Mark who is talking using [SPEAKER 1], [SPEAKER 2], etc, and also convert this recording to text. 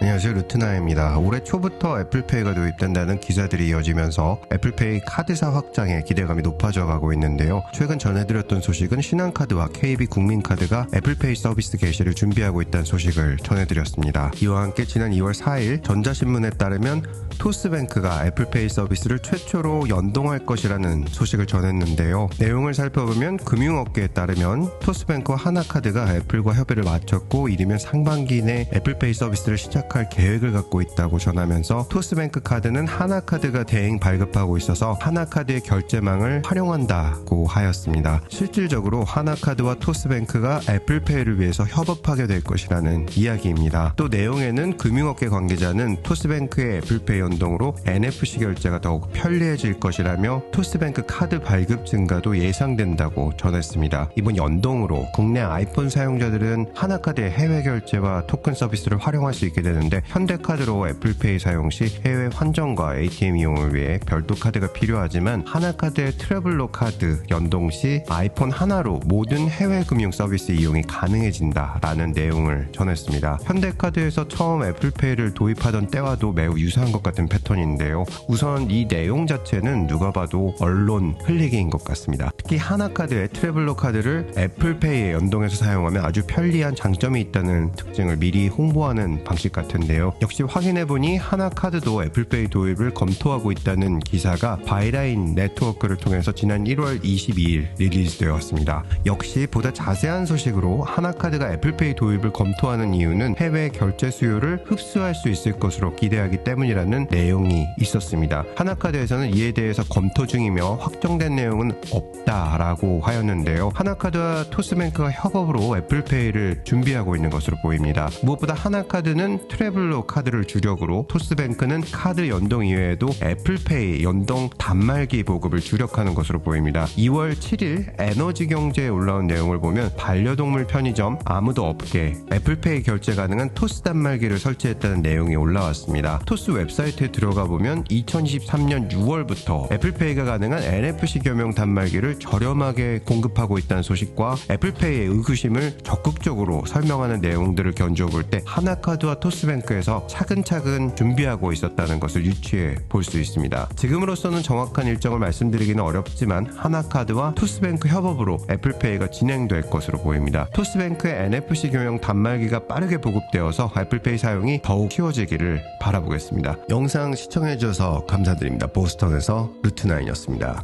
[SPEAKER 1] 안녕하세요, 루트나입니다. 올해 초부터 애플페이가 도입된다는 기사들이 이어지면서 애플페이 카드사 확장에 기대감이 높아져 가고 있는데요. 최근 전해드렸던 소식은 신한카드와 KB국민카드가 애플페이 서비스 개시를 준비하고 있다는 소식을 전해드렸습니다. 이와 함께 지난 2월 4일 전자신문에 따르면 토스뱅크가 애플페이 서비스를 최초로 연동할 것이라는 소식을 전했는데요. 내용을 살펴보면 금융업계에 따르면 토스뱅크와 하나카드가 애플과 협의를 마쳤고 이르면 상반기 내 애플페이 서비스를 시작할 계획을 갖고 있다고 전하면서 토스뱅크 카드는 하나카드가 대행 발급하고 있어서 하나카드의 결제망을 활용한다고 하였습니다. 실질적으로 하나카드와 토스뱅크가 애플페이를 위해서 협업하게 될 것이라는 이야기입니다. 또 내용에는 금융업계 관계자는 토스뱅크의 애플페이 연동으로 NFC 결제가 더욱 편리해질 것이라며 토스뱅크 카드 발급 증가도 예상된다고 전했습니다. 이번 연동으로 국내 아이폰 사용자들은 하나카드의 해외 결제와 토큰 서비스를 활용할 수 있게 되는데 현대카드로 애플페이 사용 시 해외 환전과 ATM 이용을 위해 별도 카드가 필요하지만 하나카드의 트래블러 카드 연동 시 아이폰 하나로 모든 해외 금융 서비스 이용이 가능해진다라는 내용을 전했습니다. 현대카드에서 처음 애플페이를 도입하던 때와도 매우 유사한 것 같은 패턴인데요. 우선 이 내용 자체는 누가 봐도 언론 흘리기인 것 같습니다. 특히 하나카드의 트래블러 카드를 애플페이에 연동해서 사용하면 아주 편리한 장점이 있다는 특징을 미리 홍보하는 방식 같은데요. 역시 확인해보니 하나카드도 애플페이 도입을 검토하고 있다는 기사가 바이라인 네트워크를 통해서 지난 1월 22일 릴리즈되었습니다. 역시 보다 자세한 소식으로 하나카드가 애플페이 도입을 검토하는 이유는 해외 결제 수요를 흡수할 수 있을 것으로 기대하기 때문이라는 내용이 있었습니다. 하나카드에서는 이에 대해서 검토 중이며 확정된 내용은 없다라고 하였는데요. 하나카드와 토스뱅크가 협업으로 애플페이를 준비하고 있는 것으로 보입니다. 무엇보다 하나카드는 트래블러 카드를 주력으로 토스뱅크는 카드 연동 이외에도 애플페이 연동 단말기 보급을 주력하는 것으로 보입니다. 2월 7일 에너지경제에 올라온 내용을 보면 반려동물 편의점 아무도 없게 애플페이 결제 가능한 토스 단말기를 설치했다는 내용이 올라왔습니다. 토스 웹사이트에 들어가 보면 2023년 6월부터 애플페이가 가능한 NFC 겸용 단말기를 저렴하게 공급하고 있다는 소식과 애플페이의 의구심을 적극적으로 설명하는 내용들을 견주어 볼 때 하나카드와 토스뱅크에서 차근차근 준비하고 있었다는 것을 유추해 볼 수 있습니다. 지금으로서는 정확한 일정을 말씀드리기는 어렵지만 하나카드와 토스뱅크 협업으로 애플페이가 진행될 것으로 보입니다. 토스뱅크의 NFC 겸용 단말기가 빠르게 보급되어서 애플페이 사용이 더욱 쉬워지기를 바라보겠습니다. 영상 시청해주셔서 감사드립니다. 보스턴에서 루트나인이었습니다.